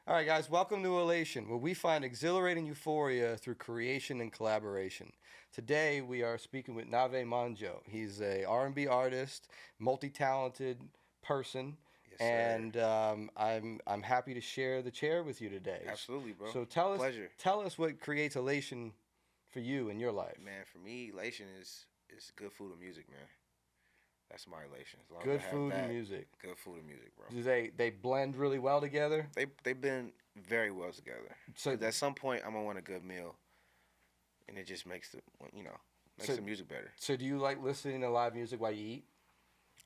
All right, guys, welcome to Elation, where we find exhilarating euphoria through creation and collaboration. Today, we are speaking with Nave Monjo. He's a R&B artist, multi-talented person, Yes, sir. and I'm happy to share the chair with you today. Absolutely, bro. So Pleasure. tell us what creates elation for you in your life. Man, for me, elation is good food and music, man. That's my elation. As long as Good I have food and that, music. good food and music, bro. Do they blend really well together? They've been very well together. So 'Cause at some point, I'm gonna want a good meal, and it just makes So- the music better. so do you like listening to live music while you eat?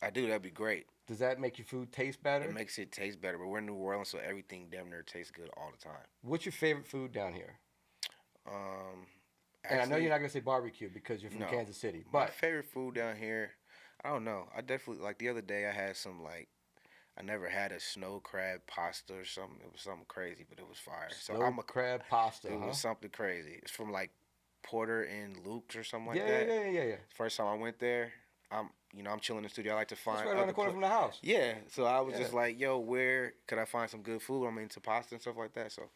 I do. That'd be great. Does that make your food taste better? It makes it taste better. But we're in New Orleans, so everything damn near tastes good all the time. What's your favorite food down here? Um, And I know actually, you're not gonna say barbecue because you're from no. Kansas City, My but favorite food down here, I don't know. I definitely like the other day I had some like I never had a snow crab pasta or something. It was something crazy, but it was fire. So snow I'm a crab pasta, It huh? was something crazy. It's from like Porter and Luke's or something like yeah, that. yeah. First time I went there, I'm chilling in the studio. I like to It's find right around the other corner pla- from the house. Yeah, so I was Yeah. just like, yo, where could I find some good food? I'm into pasta and stuff like that. So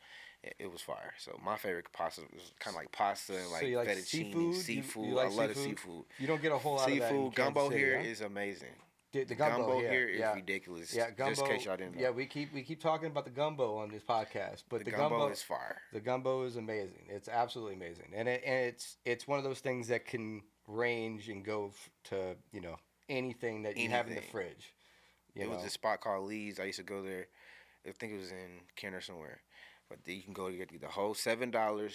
it was fire. So my favorite pasta was kind of like pasta and So like you like fettuccine, seafood? seafood. You like I love the seafood? seafood. You don't get a whole lot of that in Seafood Kansas gumbo City, here huh? is amazing. The gumbo Here is yeah. ridiculous. Yeah, gumbo. Just in case y'all didn't know. Yeah, we keep talking about the gumbo on this podcast, but the the gumbo is fire. the gumbo is amazing. It's absolutely amazing, and it's one of those things that can range and go to anything that you have in the Anything. fridge. It was a spot called Lee's. I used to go there. I think it was in Kenner somewhere. But you can go to get the whole $7,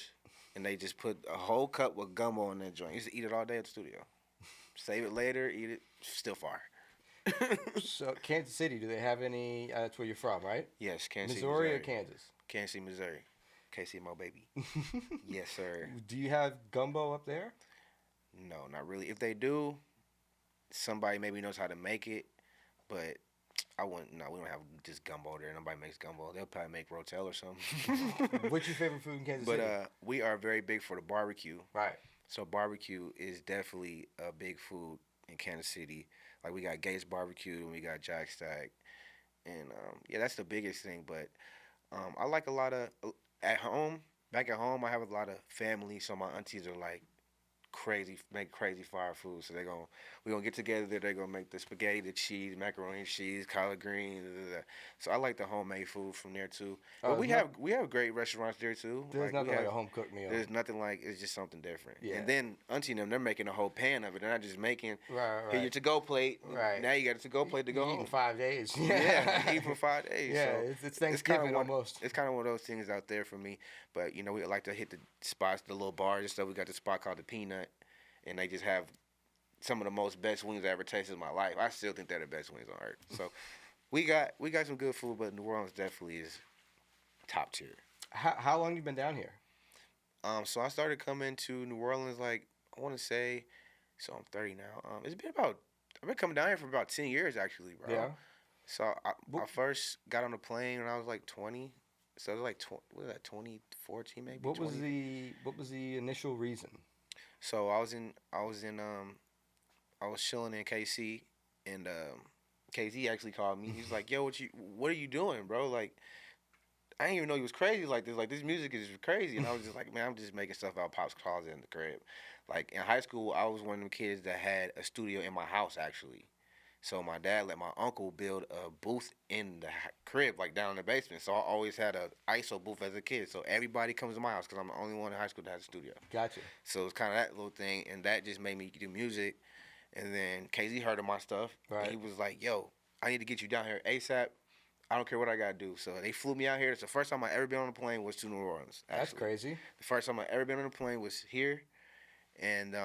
and they just put a whole cup with gumbo in that joint. You used to eat it all day at the studio. Save it later, eat it. Still fire. So Kansas City, do they have any? That's where you're from, right? Yes, Kansas City, Missouri or Missouri. Kansas? Kansas City, Missouri. KCMO baby. Yes, sir. Do you have gumbo up there? No, not really. If they do, somebody maybe knows how to make it, but I wouldn't. No, we don't have just gumbo there. Nobody makes gumbo. They'll probably make rotel or something. What's your favorite food in Kansas But City? we are very big for the barbecue. Right. So barbecue is definitely a big food in Kansas City. Like we got Gates Barbecue and we got Jack Stack, and yeah, that's the biggest thing. But I like a lot of at home. Back at home, I have a lot of family, so my aunties are like make crazy fire food. So we gonna get together there. They're gonna make the spaghetti, the cheese, macaroni and cheese, collard greens. So I like the homemade food from there too. Oh, But we have great restaurants there too. There's Like, we nothing like have- a home cooked meal. There's nothing like it's just something different. Yeah. And then auntie and them, they're making a whole pan of it. They're not just making Right, here your to go plate. Right. Now you got a to go plate to go You eating home. 5 days. Yeah, eat for 5 days. Yeah, so it's kinda Thanksgiving one- almost. It's kind of one of those things out there for me. But we like to hit the spots, the little bars and stuff. We got the spot called the Peanut, and they just have some of the most best wings I ever tasted in my life. I still think they're the best wings on earth. So we got some good food, but New Orleans definitely is top tier. How long you been down here? So I started coming to New Orleans like I want to say, so I'm 30 now. I've been coming down here for about 10 years actually, bro. Yeah. So I What- first got on the plane when I was like 20. So it was like what was that 2014 maybe? What was 20? the initial reason? So I was chilling in KC, and KZ actually called me. He was like, "Yo, what are you doing, bro? Like, I didn't even know he was crazy like this. Like, this music is crazy." And I was just like, "Man, I'm just making stuff out of Pop's closet in the crib." Like in high school, I was one of them kids that had a studio in my house actually. So my dad let my uncle build a booth in the crib, like down in the basement. So I always had a ISO booth as a kid. So everybody comes to my house because I'm the only one in high school that has a studio. Gotcha. So it's kind of that little thing, and that just made me do music. And then KZ heard of my stuff, Right. and he was like, "Yo, I need to get you down here ASAP. I don't care what I gotta do." So they flew me out here. It's the first time I ever been on a plane was to New Orleans. That's actually. crazy. The first time I ever been on a plane was here, and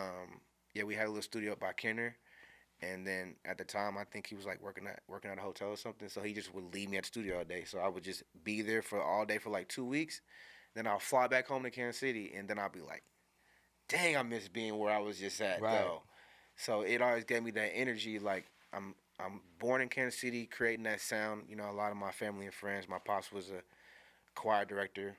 yeah, we had a little studio up by Kenner. And then at the time, I think he was like working at a hotel or something. So he just would leave me at the studio all day. So I would just be there for all day for like 2 weeks. Then I'll fly back home to Kansas City, and then I'll be like, "Dang, I miss being where I was just at, Right. though." So it always gave me that energy. Like I'm born in Kansas City, creating that sound. A lot of my family and friends. My pops was a choir director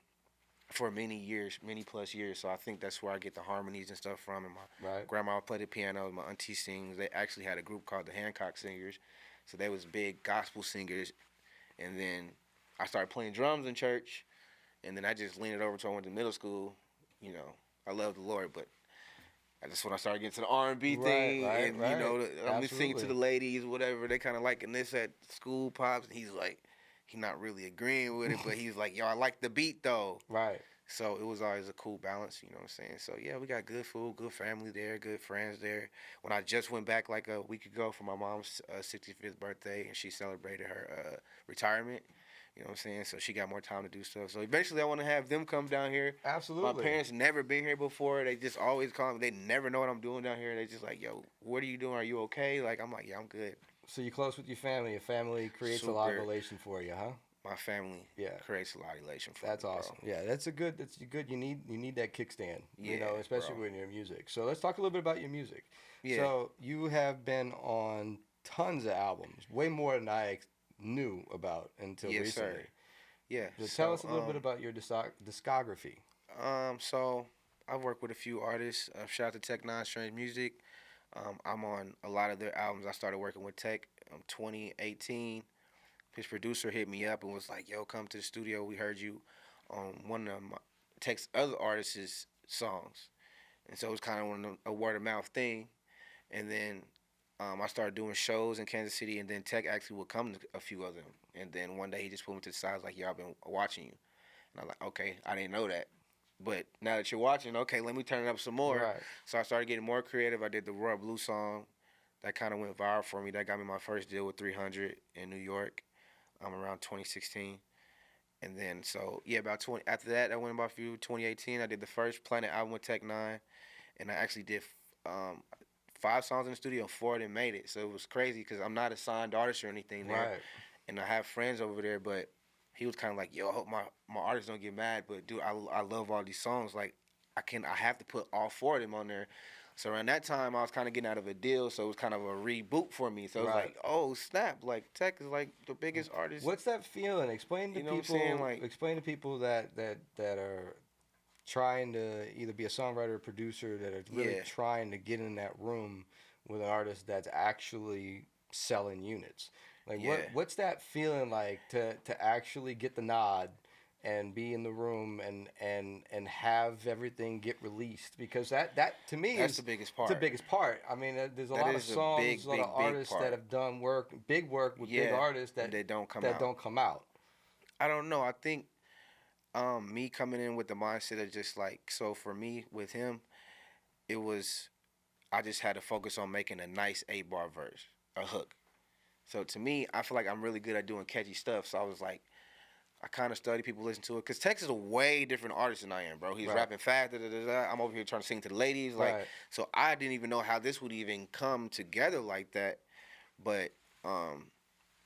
for many plus years. So I think that's where I get the harmonies and stuff from. And my Right. grandma played the piano. My auntie sings. They actually had a group called the Hancock Singers. So they was big gospel singers. And then I started playing drums in church, and then I just leaned it over to I went to middle school. You know, I love the Lord, but that's when I started getting to the R&B Right, thing, right, and right. I'm singing to Absolutely. the ladies, whatever. They kind of liking this at school, pops, and he's like, he not really agreeing with it, but he's like, yo, I like the beat though. Right. So it was always a cool balance, you know what I'm saying? So yeah, we got good food, good family there, good friends there. When I just went back like a week ago for my mom's 65th birthday, and she celebrated her retirement, you know what I'm saying? So she got more time to do stuff. So eventually I want to have them come down here. My Absolutely. parents never been here before. They just always call me. They never know what I'm doing down here. They just like, yo, what are you doing? Are you okay? Like, I'm like, yeah, I'm good. So you're close with your family. Your family creates a lot of Super. elation for you, huh? My family Yeah. creates a lot of elation for That's me, bro. awesome. Yeah, that's a good. That's good. You need that kickstand. You know, Yeah, especially bro. when you're music. So let's talk a little bit about your music. Yeah. So you have been on tons of albums, way more than I knew about until Yes, recently. sir. Yeah. So tell us a little bit about your discography. So I've worked with a few artists. Shout out to Tech Nine Strange Music. I'm on a lot of their albums. I started working with Tech 2018. His producer hit me up and was like, "Yo, come to the studio. We heard you on one of Tech's other artists' songs," and so it was kind of a word of mouth thing. And then I started doing shows in Kansas City, and then Tech actually would come to a few of them. And then one day he just pulled me to the side, was like, "Yo, I've been watching you," and I'm like, "Okay, I didn't know that." But now that you're watching, okay, let me turn it up some more. Right. So I started getting more creative. I did the Royal Blue song. That kind of went viral for me. That got me my first deal with 300 in New York around 2016. And then, so, yeah, about 20, after that, I went about a few, 2018, I did the first Planet album with Tech Nine. And I actually did 5 songs in the studio, 4 of them made it. So it was crazy because I'm not a signed artist or anything there. Right. And I have friends over there, but he was kind of like, yo, I hope my artists don't get mad, but dude, I love all these songs. Like, I have to put all 4 of them on there. So around that time, I was kind of getting out of a deal, so it was kind of a reboot for me. So it was Right. like, oh snap! Like Tech is like the biggest artist. What's that feeling? Explain to You know what I'm people. saying? Like- explain to people that are trying to either be a songwriter or producer that are really Yeah. trying to get in that room with an artist that's actually selling units. Like Yeah. what's that feeling like to actually get the nod and be in the room and have everything get released? Because that to me That's is the biggest it's part. the biggest part. I mean, there's a That lot of is a songs, big, a lot of big, big artists part. that have done big work with big Yeah, artists that they don't come that out. don't come out. I don't know. I think me coming in with the mindset of just like, so for me with him, it was, I just had to focus on making a nice 8-bar verse, a hook. So to me, I feel like I'm really good at doing catchy stuff. So I was like, I kind of study people listen to it because Tex is a way different artist than I am, bro. He's Right. rapping fast. Da, da, da, da. I'm over here trying to sing to the ladies, like. Right. So I didn't even know how this would even come together like that. But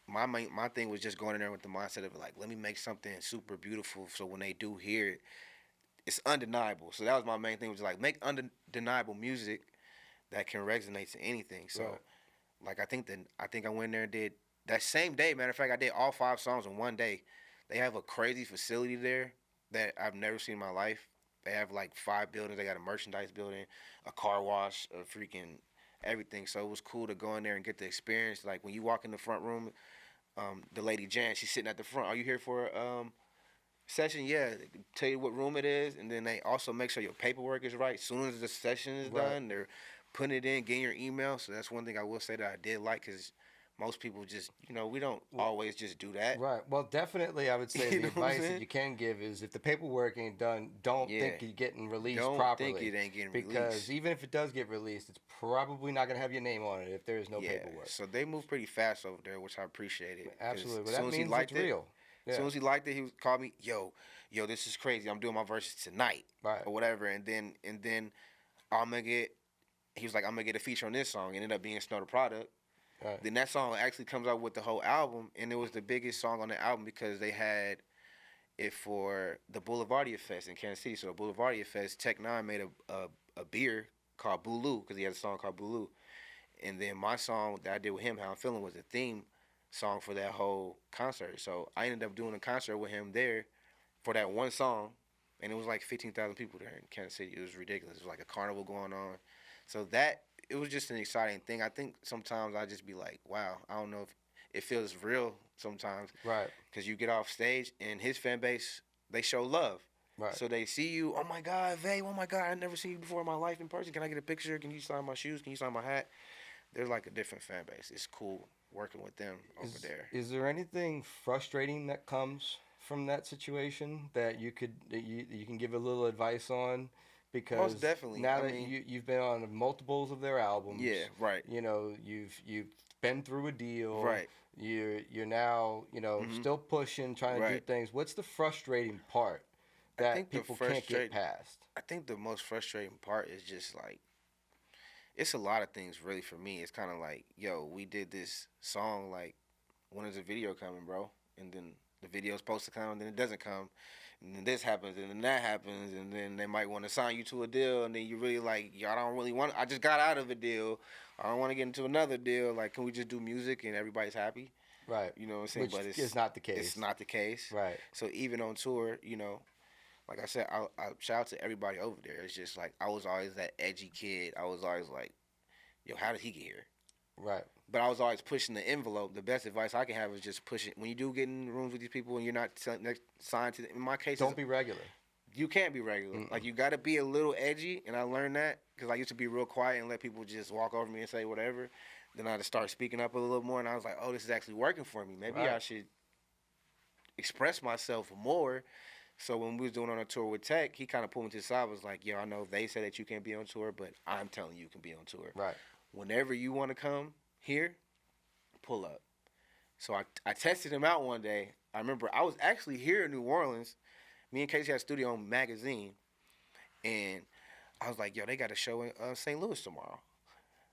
my thing was just going in there with the mindset of like, let me make something super beautiful, so when they do hear it, it's undeniable. So that was my main thing, was like make undeniable music that can resonate to anything. So, Right. like I think I went in there and did that same day. Matter of fact, I did all 5 songs in one day. They have a crazy facility there that I've never seen in my life. They have like 5 buildings. They got a merchandise building, a car wash, a freaking everything. So it was cool to go in there and get the experience. Like when you walk in the front room, the lady Jan, she's sitting at the front. Are you here for a session? Yeah. They tell you what room it is, and then they also make sure your paperwork is right. As soon as the session is Right. done, they're putting it in, getting your email. So that's one thing I will say that I did like, because most people just, we don't always just do that. Right. Well, definitely, I would say You the know what I'm advice that saying? you can give is if the paperwork ain't done, don't Yeah. think you're getting released Don't properly. think it ain't getting because released. even if it does get released, it's probably not gonna have your name on it if there is no Yeah. paperwork. So they move pretty fast over there, which I appreciated. 'Cause Absolutely. But as soon that as he means liked it's it, real. As soon as he liked it, he called me, yo, this is crazy. I'm doing my verses tonight, Right. or whatever. And then I'm gonna get. He was like, I'm gonna get a feature on this song. It ended up being Snow the Product. Right. Then that song actually comes out with the whole album, and it was the biggest song on the album because they had it for the Boulevardia Fest in Kansas City. So the Boulevardia Fest, Tech Nine made a beer called Boulou, because he had a song called Boulou. And then my song that I did with him, How I'm Feeling, was the theme song for that whole concert. So I ended up doing a concert with him there for that one song, and it was like 15,000 people there in Kansas City. It was ridiculous. It was like a carnival going on. So it was just an exciting thing. I think sometimes I just be like, wow, I don't know it feels real sometimes. Right. Because you get off stage and his fan base, they show love. Right. So they see you, oh my God, Vay, oh my God, I never seen you before in my life in person. Can I get a picture? Can you sign my shoes? Can you sign my hat? They're like a different fan base. It's cool working with them over there. Is there anything frustrating that comes from that situation that you can give a little advice on? Because Most definitely. now that you've been on multiples of their albums, Yeah, right. You know, you've been through a deal, Right. You're now still pushing, trying to do Right. things. What's the frustrating part that people can't get past? I think the most frustrating part is just like, it's a lot of things really for me. It's kind of like, yo, we did this song, like, when is the video coming, bro? And then the video's supposed to come, and then it doesn't come. And then this happens, and then that happens, and then they might want to sign you to a deal, and then you really like, yo, I don't really want, I just got out of a deal. I don't want to get into another deal. Like, can we just do music and everybody's happy? Right. You know what I'm saying? Which But it's is not the case. It's not the case. Right. So even on tour, like I said, I shout out to everybody over there. It's just like, I was always that edgy kid. I was always like, yo, how did he get here? Right. But I was always pushing the envelope. The best advice I can have is just push it. When you do get in rooms with these people and you're not signed to them, in my case, Don't be regular. You can't be regular. Mm-mm. Like, you got to be a little edgy, and I learned that because I used to be real quiet and let people just walk over me and say whatever. Then I had to start speaking up a little more, and I was like, oh, this is actually working for me. Maybe Right. I should express myself more. So when we was doing on a tour with Tech, he kind of pulled me to the side, was like, yo, I know they say that you can't be on tour, but I'm telling you can be on tour. Right. Whenever you want to come here, pull up. So I tested him out one day. I remember I was actually here in New Orleans. Me and Casey had a studio on Magazine. And I was like, yo, they got a show in St. Louis tomorrow.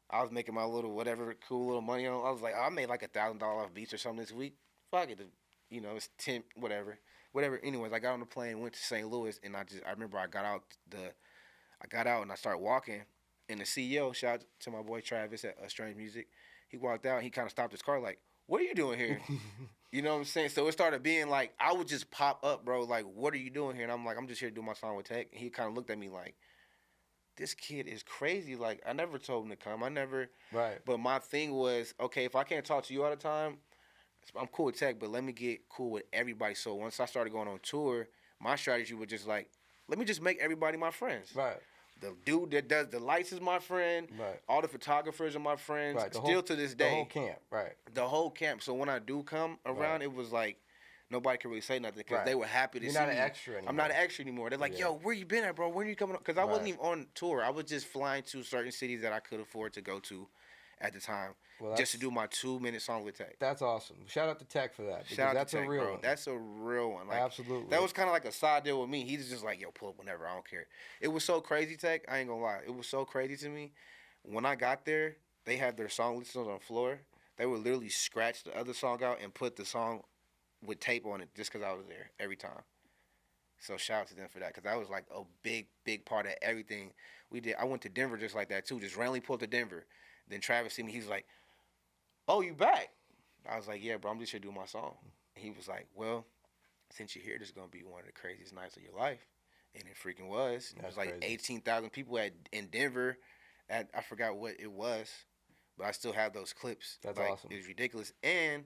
I was making my little whatever cool little money on. I was like, I made like $1,000 off beats or something this week. Fuck it. It's 10, whatever. Anyways, I got on the plane, went to St. Louis, and I remember I got out and I started walking. And the CEO, shout out to my boy Travis at Strange Music, he walked out and he kind of stopped his car like, what are you doing here? You know what I'm saying? So it started being like, I would just pop up, bro, like, what are you doing here? And I'm like, I'm just here to do my song with Tech. And he kind of looked at me like, this kid is crazy. Like, I never told him to come. Right. But my thing was, okay, if I can't talk to you all the time, I'm cool with Tech, but let me get cool with everybody. So once I started going on tour, my strategy was just like, let me just make everybody my friends. Right. The dude that does the lights is my friend. Right. All the photographers are my friends. Right. Still to this day. The whole camp. Right. The whole camp. So when I do come around, It was like nobody could really say nothing because they were happy to see me. You're not an extra anymore. I'm not an extra anymore. They're like, yo, where you been at, bro? When are you coming up? Because I wasn't even on tour. I was just flying to certain cities that I could afford to go to at the time, just to do my 2-minute song with Tech. That's awesome. Shout out to Tech for that. Shout out that's to Tech, a real bro. one. That's a real one. Like, absolutely. That was kind of like a side deal with me. He's just like, yo, pull up whenever. I don't care. It was so crazy, Tech. I ain't gonna lie. It was so crazy to me. When I got there, they had their song listed on the floor. They would literally scratch the other song out and put the song with tape on it just because I was there every time. So shout out to them for that, because that was like a big, big part of everything we did. I went to Denver just like that too. Just randomly pulled to Denver. Then Travis see me. He's like, oh, you back? I was like, yeah, bro, I'm just here to do my song. And he was like, well, since you're here, this is going to be one of the craziest nights of your life. And it freaking was. It was like 18,000 people in Denver. I forgot what it was, but I still have those clips. That's like, awesome. It was ridiculous. And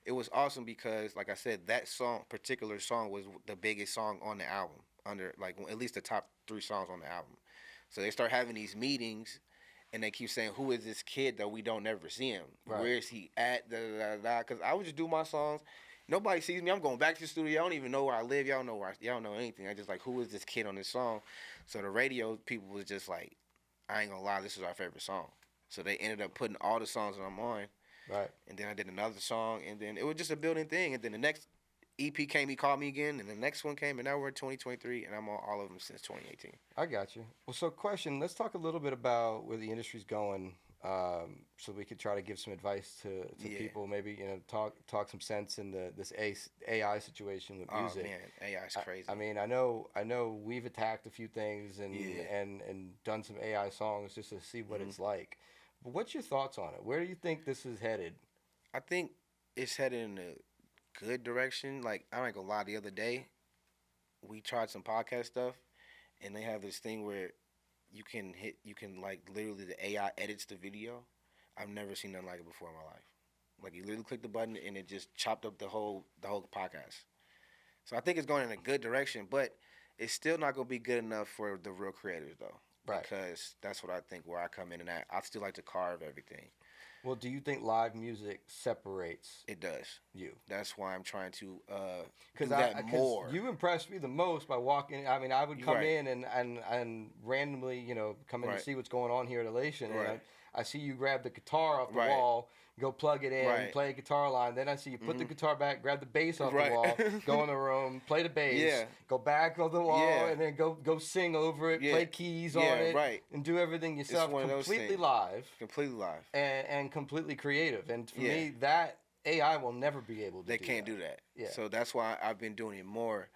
it was awesome because, like I said, that particular song was the biggest song on the album, under like at least the top 3 songs on the album. So they start having these meetings, and they keep saying, who is this kid that we don't never see him? Right. Where is he at? Because I would just do my songs. Nobody sees me. I'm going back to the studio. I don't even know where I live. Y'all don't know anything. I just like, who is this kid on this song? So the radio people was just like, I ain't gonna lie, this is our favorite song. So they ended up putting all the songs that I'm on. Right. And then I did another song, and then it was just a building thing. And then the next EP came, he called me again, and the next one came, and now we're in 2023, and I'm on all of them since 2018. I got you. Well, so question, let's talk a little bit about where the industry's going, so we could try to give some advice to people, maybe, talk some sense in this AI situation with music. Oh, man, AI is crazy. I mean, I know we've attacked a few things and done some AI songs just to see what it's like. But what's your thoughts on it? Where do you think this is headed? I think it's headed in a good direction. Like, I ain't gonna lie, the other day, we tried some podcast stuff, and they have this thing where you can like literally the AI edits the video. I've never seen nothing like it before in my life. Like you literally click the button and it just chopped up the whole podcast. So I think it's going in a good direction, but it's still not gonna be good enough for the real creators though. Right. Because that's what I think where I come in and at. I still like to carve everything. Well, do you think live music separates It does. you? That's why I'm trying to do that more. You impressed me the most by walking. I mean, I would come Right. in and randomly, come in Right. to see what's going on here at Elation, and Right. I see you grab the guitar off the Right. wall, go plug it in, Right. play a guitar line. Then I see you put the guitar back, grab the bass off Right. the wall, go in the room, play the bass, Yeah. go back on the wall, Yeah. and then go sing over it, Yeah. play keys Yeah, on it, right. and do everything yourself, one of those completely things. live Completely live. and completely creative. And for Yeah. me, that AI will never be able to. They can't do that. Yeah. So that's why I've been doing it more.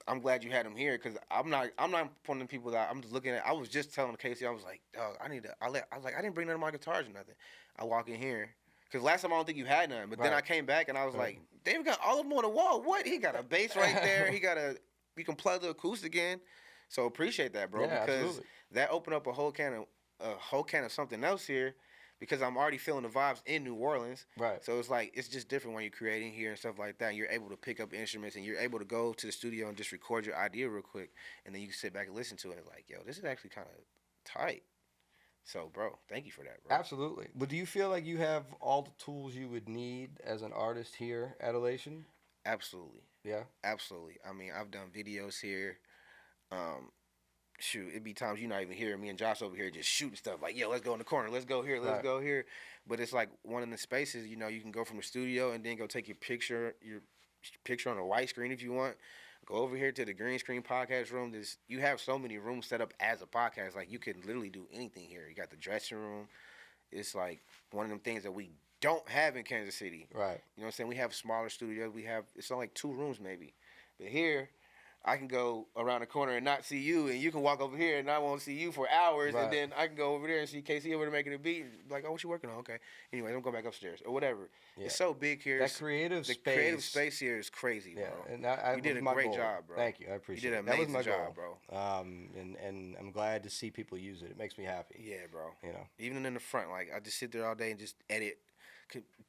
I'm glad you had him here because I'm not one of the people that I'm just looking at. I was just telling Casey, I was like, dog, I was like, I didn't bring none of my guitars or nothing. I walk in here because last time I don't think you had none, but then Right. I came back and I was Right. like, they've got all of them on the wall. What? He got a bass right there. You can plug the acoustic in. So appreciate that, bro, Yeah, because absolutely. that opened up a whole can of something else here. Because I'm already feeling the vibes in New Orleans. Right. So it's like, it's just different when you're creating here and stuff like that. You're able to pick up instruments and you're able to go to the studio and just record your idea real quick. And then you can sit back and listen to it. And like, yo, this is actually kind of tight. So, bro, thank you for that, bro. Absolutely. But do you feel like you have all the tools you would need as an artist here at Elation? Absolutely. Yeah. Absolutely. I mean, I've done videos here. Shoot, it'd be times you're not even here. Me and Josh over here just shooting stuff like, yo, let's go in the corner. Let's go here. Let's Right. go here. But it's like one of the spaces, you can go from the studio and then go take your picture on a white screen if you want. Go over here to the green screen podcast room. You have so many rooms set up as a podcast. Like, you can literally do anything here. You got the dressing room. It's like one of them things that we don't have in Kansas City. Right. You know what I'm saying? We have smaller studios. It's only like 2 rooms maybe. But here, I can go around the corner and not see you, and you can walk over here and I won't see you for hours, Right. and then I can go over there and see Casey over there making a beat. Like, oh, what you working on? Okay. Anyway, I'm going back upstairs or whatever. Yeah. It's so big here. That creative the space. creative space here is crazy, Yeah. bro. And You did was a my great goal. job, bro. Thank you. I appreciate You it. did an That was amazing my job, goal. bro. And I'm glad to see people use it. It makes me happy. Yeah, bro. You know. Even in the front, like, I just sit there all day and just edit,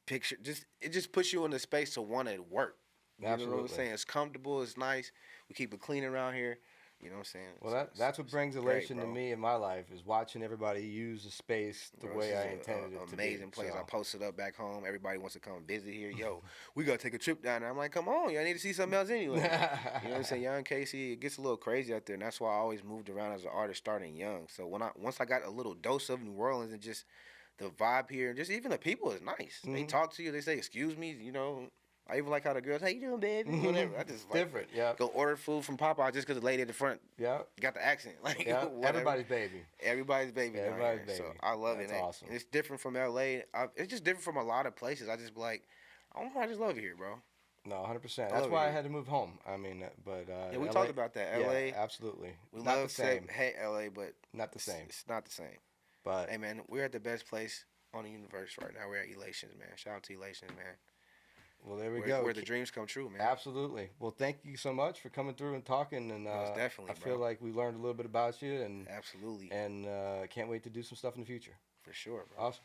picture. It just puts you in the space to want to work. You know what I'm Absolutely. saying? It's comfortable. It's nice. We keep it clean around here. You know what I'm saying? Well, that's what brings great, elation to bro. me in my life is watching everybody use the space the Bro, way this I is intended it to be. amazing place. So, I posted up back home. Everybody wants to come visit here. Yo, we gotta take a trip down there. I'm like, come on, y'all need to see something else anyway. You know what I'm saying? Young Casey, it gets a little crazy out there, and that's why I always moved around as an artist starting young. So once I got a little dose of New Orleans and just the vibe here, and just even the people is nice. They Mhm. talk to you. They say excuse me. I even like how the girls, how you doing, baby? Whatever. I just like, different. Yeah. go order food from Popeye just because the lady at the front Yeah. got the accent. Like, Yeah. whatever. Everybody's baby. Everybody's baby. Yeah, down everybody's here. So baby. I love That's it. awesome. And it's different from LA. It's just different from a lot of places. I just be like, I don't know. I just love it here, bro. No, 100%. I That's love why it. I had to move home. I mean, but Yeah, we LA talked about that. LA. Yeah, absolutely. We Not love the same. hate LA, but Not the same. It's not the same. But Hey, man, we're at the best place on the universe right now. We're at Elations, man. Shout out to Elations, man. well, there we Where, go. where the dreams come true, man. Absolutely. Well, thank you so much for coming through and talking. And Most definitely, I feel bro. like we learned a little bit about you, and Absolutely. can't wait to do some stuff in the future. For sure, bro. Awesome.